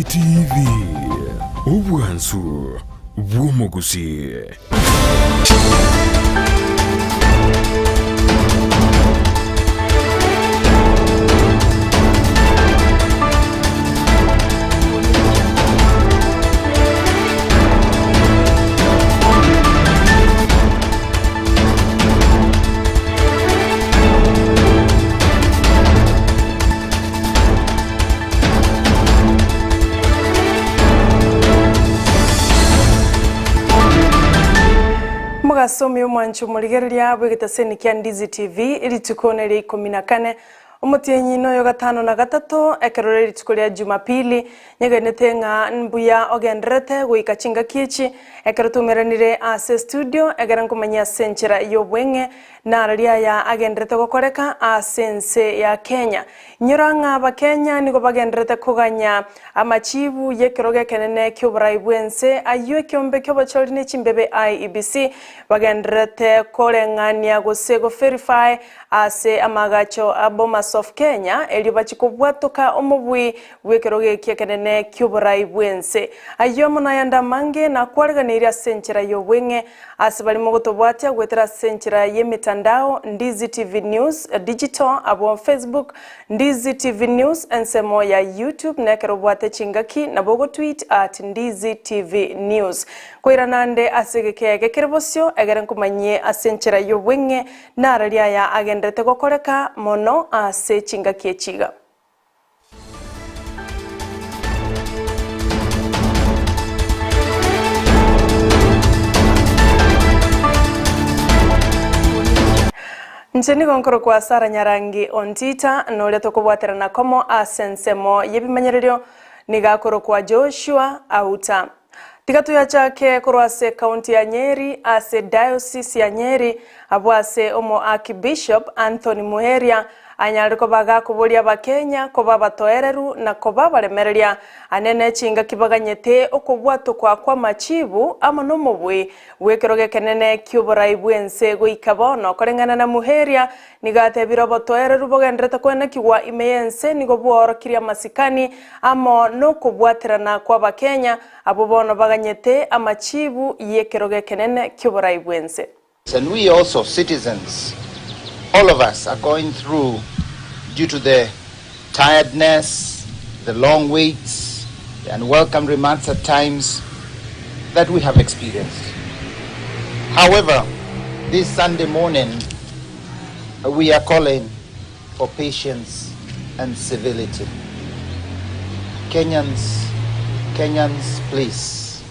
TV Ubwansu Bwumugusi. Somi umwanchu muligereria bwegetaseni kya Ndizi TV ili tukonere 14 umutienyi no yo gatano na gatatu ekeroreri tukolia Jumapili nyegenete nga nbuya ogendrete guikachinga kichi ekerotumeranire ase studio egerankumanya senchera yobwenge na raria ya agendrete gokoreka asense ya Kenya nyuranga abakenya nigo bagendrete kuganya amachibu yekeroge kenene kyobrai bwense aywe kyombe kyobachori ne chimbebe IEBC bagendrete korengania gosego verify ase amagacho abomas of Kenya eli bachikubwatoka omubwi wekeroge kyekenene kyobrai bwense ayomo na yanda mange na kwariganiria senchera yobwenge ase balimo gotobwatia gwetera senchera yemitandao Ndizi TV News digital abo Facebook Ndizi TV News ensemo ya YouTube nekerobwate chingaki na bogo tweet at Ndizi TV News koiranande asegekege kerebosyo egerankumanye asenchera yobwenge na raria ya agendrete gokoreka mono ase chingaki echiga Ncheni gonkoro kwa Sara Nyarangi ontita nole tokobwatera na komo asensemo yebimanyererio nigakoro kwa Joshua Auta. Tigatu ya chake korwase county ya Nyeri ase diocese ya Nyeri abwase omo Archbishop Anthony Muheria anyariko baga kubolia bakenya koba batoereru na koba balemereria anene chinga kibaganyete okobwato kwa machibu ama no mubwe wekeroge kenene kyuborai bwense goikabono korengana na Muheria nigate birobo toereru bogendrete kwene kiwa imeyense nigo bworo kiria masikani amo no kubwaterana kwa bakenya abo bono baganyete amachibu yekeroge kenene kyuborai bwense. And we also citizens, all of us are going through, due to the tiredness, the long waits, the unwelcome remarks at times that we have experienced. However, this Sunday morning, we are calling for patience and civility. Kenyans, please,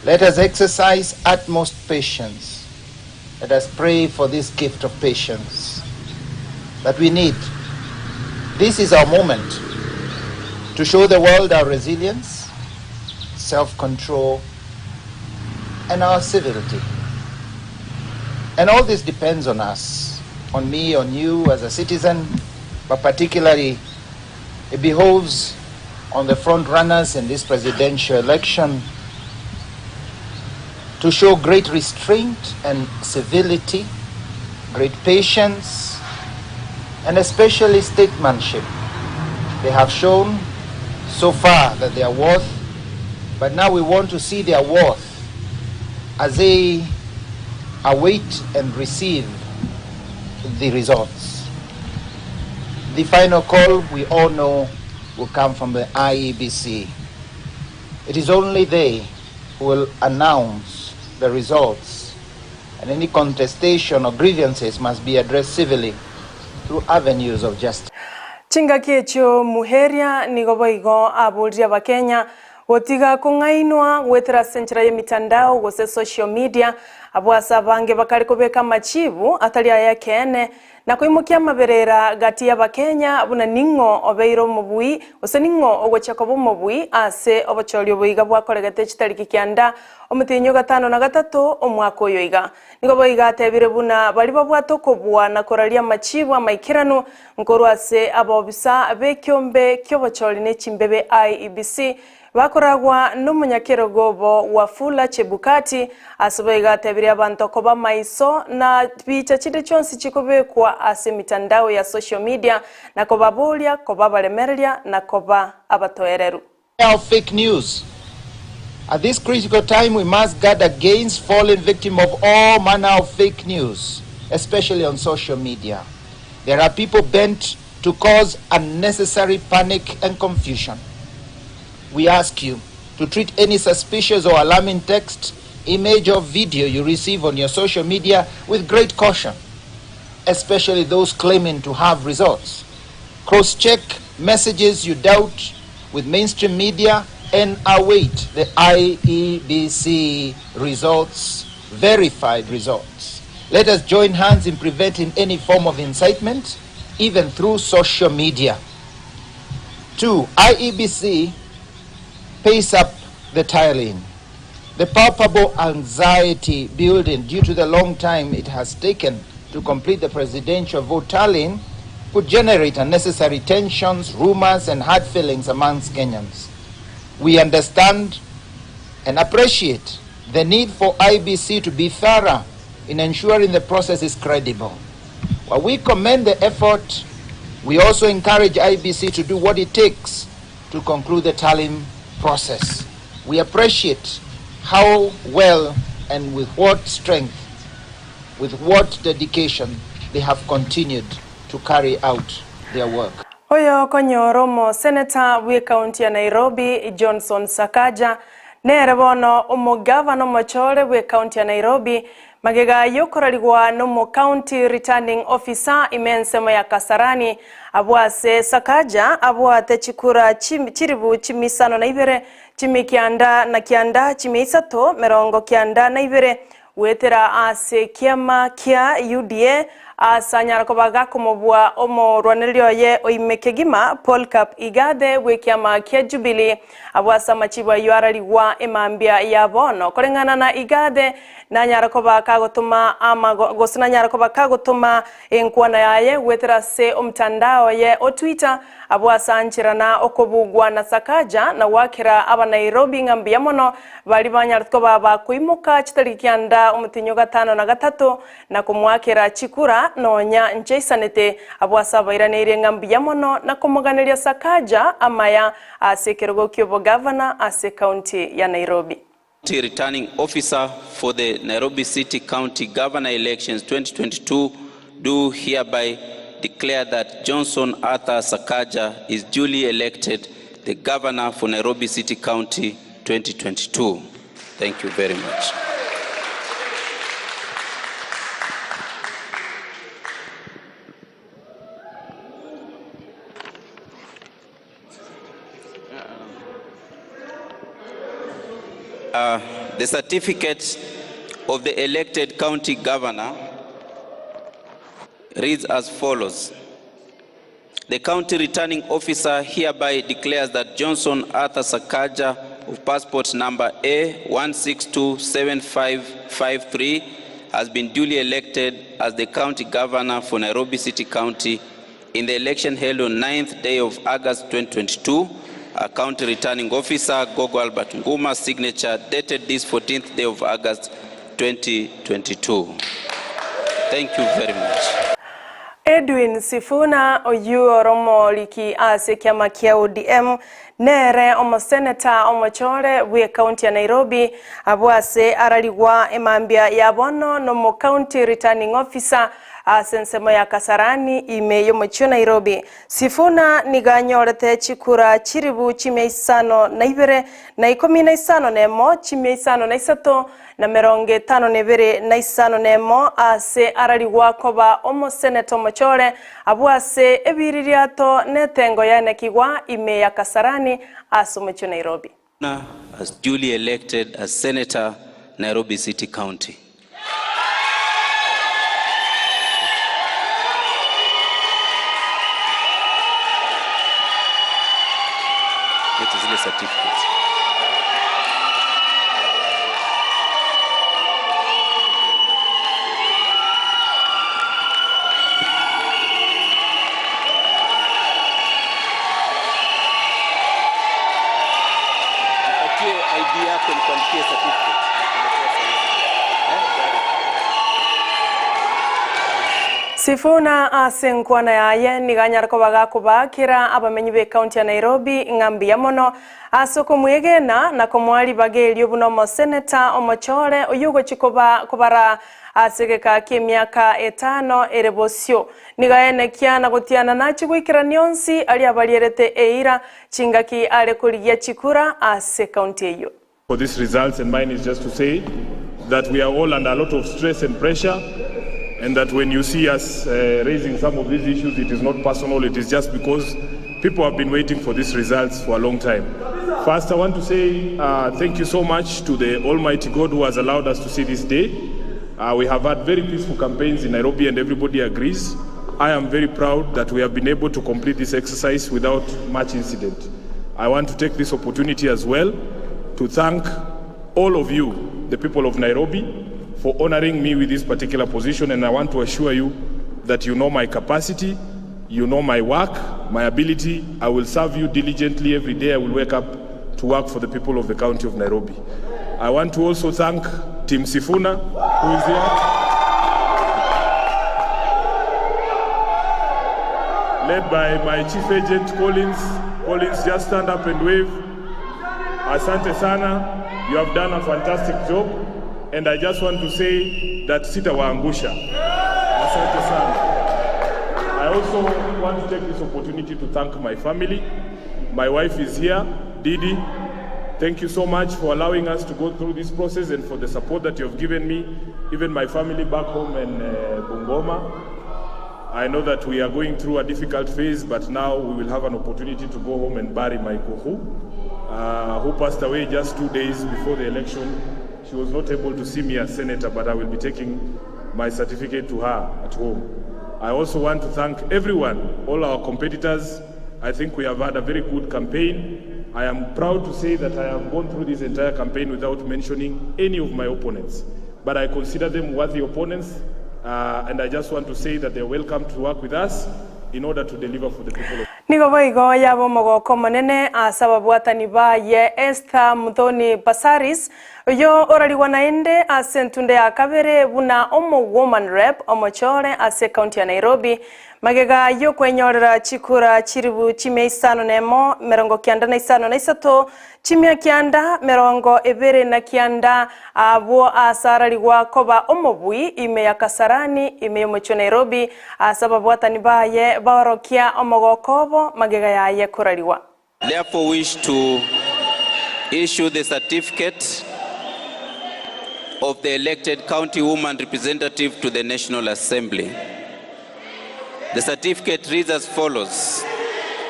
let us exercise utmost patience. Let us pray for this gift of patience that we need. This is our moment to show the world our resilience, self-control, and our civility. And all this depends on us, on me, on you as a citizen, but particularly it behoves on the front runners in this presidential election to show great restraint and civility, great patience, and especially statesmanship. They have shown so far that they are worth, but now we want to see their worth as they await and receive the results. The final call, we all know, will come from the IEBC. It is only they who will announce the results, and any contestation or grievances must be addressed civilly through avenues of justice. Chingaki echo Muheria nigoboigo abulia bakenya otiga kungainwa gwetera senchera yemitandao gose social media abwasa bange bakari kubeka machibu atali ya kene na kuimukia maberera gati ya bakenya buna ningo obeiro mubui ose ningo ogwechakobo mubui ase obochori oboiga bwakoregete chitariki kyanda omutinyo gatano na gatatu omwako yoiga nigo boiga tebire buna bali babwatokobwa na koralia machibu amaikiranu nkorwase abobisa bekyombe kyobochori ne chimbebe IEBC bakoragwa n'umunyakerogobo wa Fula Chebukati asoboye gatebire asabiria abantu koba maiso na picha chide chonsi chikobekwa ase mitandao ya social media na koba bolia koba balemereria na koba abatoereru. Fake news. At this critical time, we must guard against falling victim of all manner of fake news, especially on social media. There are people bent to cause unnecessary panic and confusion. We ask you to treat any suspicious or alarming text, image or video you receive on your social media with great caution, especially those claiming to have results. Cross-check messages you doubt with mainstream media and await the IEBC results, verified results. Let us join hands in preventing any form of incitement, even through social media. 2. IEBC pays up the tiling. The palpable anxiety building due to the long time it has taken to complete the presidential vote tallying could generate unnecessary tensions, rumors, and hard feelings amongst Kenyans. We understand and appreciate the need for IBC to be thorough in ensuring the process is credible. While we commend the effort, we also encourage IBC to do what it takes to conclude the tallying process. We appreciate how well and with what strength, with what dedication they have continued to carry out their work. Oyo konyoromo Senator we County ya Nairobi Johnson Sakaja nere bono umugavana mochore we County ya Nairobi magega yokorarigwa no County Returning Officer imensemo ya Kasarani abwase Sakaja abwate chikura chiribu chimisano na Ibere chimikianda na kianda chimisato merongo kianda na Ibere wetera ase kiama kia UDA asanyara kobaga kumobwa omo rwanelio ye oimekegima Paul Cup igade wekiama kia Jubilee abwasa machiba yuarariwa emambia ya bono korengana na igade na nyara kobaga gutuma ama gosina nyara kobaga gutuma enkwana yaye wetera se omtandao ye o Twitter abwasa anchirana okobugwa na Sakaja na wakira aba Nairobi ngambia mono bali banyara kobaga kuimuka chitarikianda umutinyo gatano na gatatu na kumwakira chikura nonya ncheisanete abwasa bairanire ngambia mono na kumuganiria Sakaja amaya asekerogo kyobo governor ase county ya Nairobi. Returning officer for the Nairobi City County Governor Elections 2022 do hereby declare that Johnson Arthur Sakaja is duly elected the governor for Nairobi City County 2022. Thank you very much. The certificate of the elected county governor reads as follows. The county returning officer hereby declares that Johnson Arthur Sakaja of passport number A1627553 has been duly elected as the county governor for Nairobi City County in the election held on 9th day of August 2022. A county returning officer, Gogo Albert Nguma, signature dated this 14th day of August 2022. Thank you very much. Edwin Sifuna oyuoromo liki ase kiama kia ODM nere omo senator omo chore we county ya Nairobi abwase ararigwa emambia ya bono no mo county returning officer asensemo ya Kasarani ime yomochio Nairobi. Sifuna niganyorete chikura chiribu chimeisano na Ibere na 15 nemo chimeisano na isato na meronge 5 na isano nemo ase ararigwa koba omo senator mochore abwase ebiririato netengo ya kigwa ime ya Kasarani asomochio Nairobi. As duly elected as Senator Nairobi City County. It is the certificate. ID yako ni kuandikia certificate. Sifuna asenkwana yaye niganyara ko bagakubakira abamenyi be county ya Nairobi ngambi ya mono asoko mwegena na komwali bageli obuno mo senator omochore oyugo chikoba kubara asegeka kimyaka 5 erebosio nigaene kiana gotiana nachi gwikira nyonsi ali abalierete eira chingaki ale kuligia chikura ase county eyo. For these results, and mine is just to say that we are all under a lot of stress and pressure, and that when you see us raising some of these issues, it is not personal, it is just because people have been waiting for these results for a long time. First, I want to say thank you so much to the Almighty God who has allowed us to see this day. We have had very peaceful campaigns in Nairobi and everybody agrees. I am very proud that we have been able to complete this exercise without much incident. I want to take this opportunity as well to thank all of you, the people of Nairobi, for honoring me with this particular position, and I want to assure you that you know my capacity, you know my work, my ability. I will serve you diligently every day. I will wake up to work for the people of the county of Nairobi. I want to also thank Team Sifuna, who is here, led by my chief agent, Collins. Collins, just stand up and wave. Asante sana, you have done a fantastic job. And I just want to say that sitawaangusha. Asante sana. I also want to take this opportunity to thank my family. My wife is here, Didi. Thank you so much for allowing us to go through this process and for the support that you have given me, even my family back home in Bungoma. I know that we are going through a difficult phase, but now we will have an opportunity to go home and bury my kuhu, who passed away just 2 days before the election. She was not able to see me as senator, but I will be taking my certificate to her at home. I also want to thank everyone, all our competitors. I think we have had a very good campaign. I am proud to say that I have gone through this entire campaign without mentioning any of my opponents, but I consider them worthy opponents, and I just want to say that they're welcome to work with us in order to deliver for the people of Nigoboigo yabo mogoko manene asababu ataniba ye Esther Muthoni Pasaris yo oraliwa naende asentunde akabere buna omo woman rep omochore ase county ya Nairobi magega yo kwenyorera chikura chiribu chime isano nemo merongo kianda na isano na isato chimia kianda merongo Ibere na kianda abo asaraliwa koba omobui ime ya Kasarani ime yomocho Nairobi asababu ataniba ye baorokia omogokobo magega ya ye kuraliwa. Therefore wish to issue the certificate of the elected county woman representative to the National Assembly. The certificate reads as follows.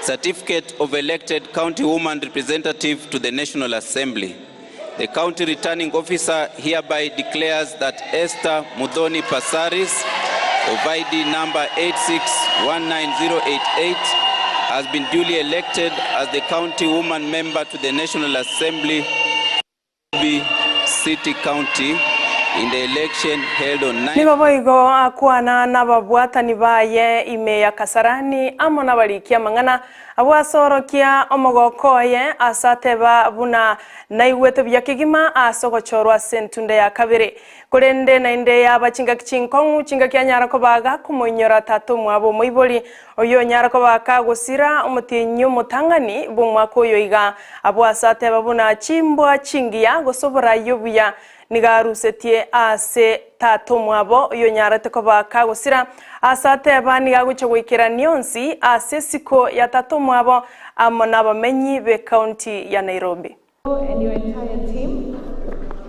Certificate of elected county woman representative to the National Assembly. The county returning officer hereby declares that Esther Muthoni Pasaris of ID number 8619088 has been duly elected as the county woman member to the National Assembly City County in the election held on 9. Nibaboigo akwana nababwata nibaye ime ya Kasarani amona balikia mangana abwasorokia omogokoye asateba buna naiwete byakigima asogochorwa sentunde ya kabere kurende nainde ya bachinga kichinkongu chinga kyanyara ko baga kumonyora tatu mwabo moiboli oyo nyara ko baka gusira umutinyu mutangani bumwako yoiga abwasateba buna chimbwa chingiya gosobora yobuya nigarusetie ase tatu mwabo yo nyarate ko bakagusira asate bani gaguche gwikira nyonsi ase siko ya tatu mwabo amona bamenyi be county ya Nairobi. And your entire team,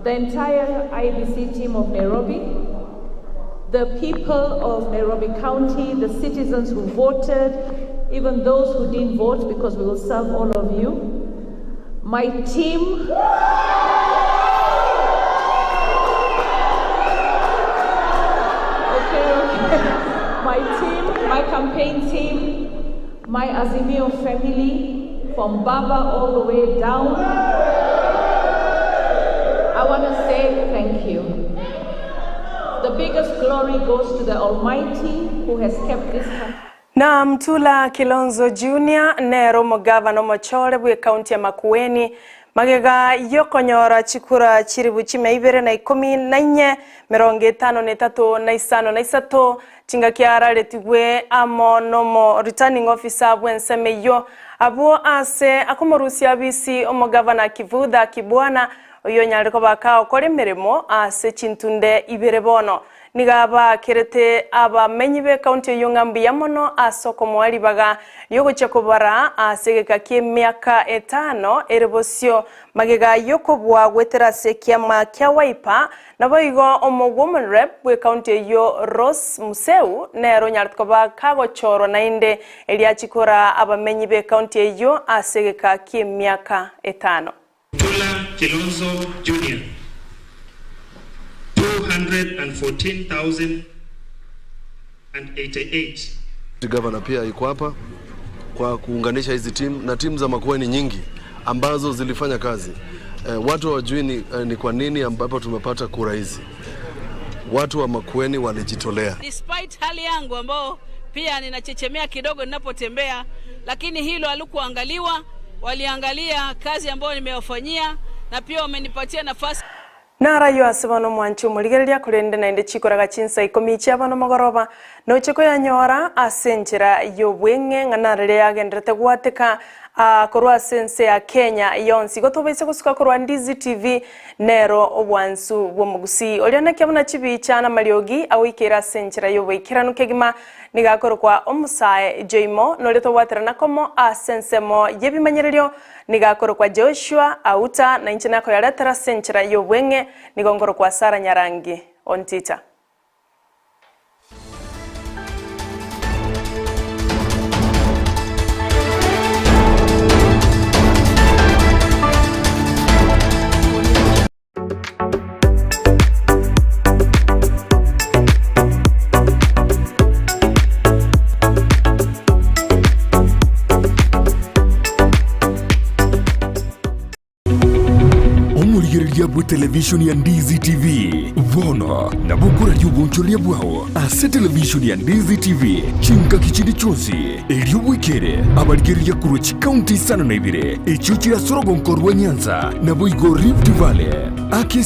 the entire IBC team of Nairobi, the people of Nairobi County, the citizens who voted, even those who didn't vote, because we will serve all of you. My team, my campaign team, my Azimio family, from Baba all the way down, I want to say thank you. The biggest glory goes to the Almighty who has kept this country. Na Mtula Kilonzo Junior Nero Mugavana Mochore bwe county ya Makueni magega yokonyora chikura chiribu chime Ibere na 14 53 chinga kiara letigwe amonomo returning officer bwenseme yo abo ase akomorusia bisi omogavana Kivuda Kibwana oyo nyariko bakao kore meremo ase chintunde Ibere bono nigaba kerete aba menyibe county yongambi yamono asoko mwali baga yogo chakobara asegeka miaka 5 erebosio magega yokobwa gwetera sekiama kya waipa naboigo omo woman rep we county yo Rose Museu nero nyartkoba kago choro nainde eliachikora aba menyibe county yo asegeka miaka 5 Kilonzo Jr. 214,088. Gavana pia yuko hapa kwa kuunganisha hizi timu na timu za Makueni nyingi ambazo zilifanya kazi. Watu hawajui ni kwa nini ambapo tumepata kura hizi. Watu wa Makueni walijitolea. Despite hali yangu ambao pia ninachechemea kidogo ninapotembea, lakini hilo halikuangaliwa. Waliangalia kazi ambayo nimewafanyia na pia wamenipatia nafasi. Nara yo asebano mwanchu muligereria kurende na inde chikoraga Chinsa ikomichi abano magoroba no chiko ya nyora asenjira yo bwenge nganarere yagendrete gwateka korwa sense ya Kenya yonsi gotobese kusuka korwa Ndizi TV nero obwansu bwomugusi oliana kyabona chibicha na maliogi awikira senjira yo bwikiranu kegima nigakorwa omusae Joimo noleto waterana komo asensemo yebimanyererio nigakorwa Joshua auta na inchina ko yaletera senjira yo bwenge nigongorwa Sara Nyarangi ontita. Yabu television ya Ndizi TV vono na bukura yubuncholia bwao ase television ya Ndizi TV chinka kichini chonsi eliobwikere abarigeri ya Kurochi County Isano na Ibere echuchi ya Sorogo Nkorwa Nyanza na Boigo Rift Valley akesi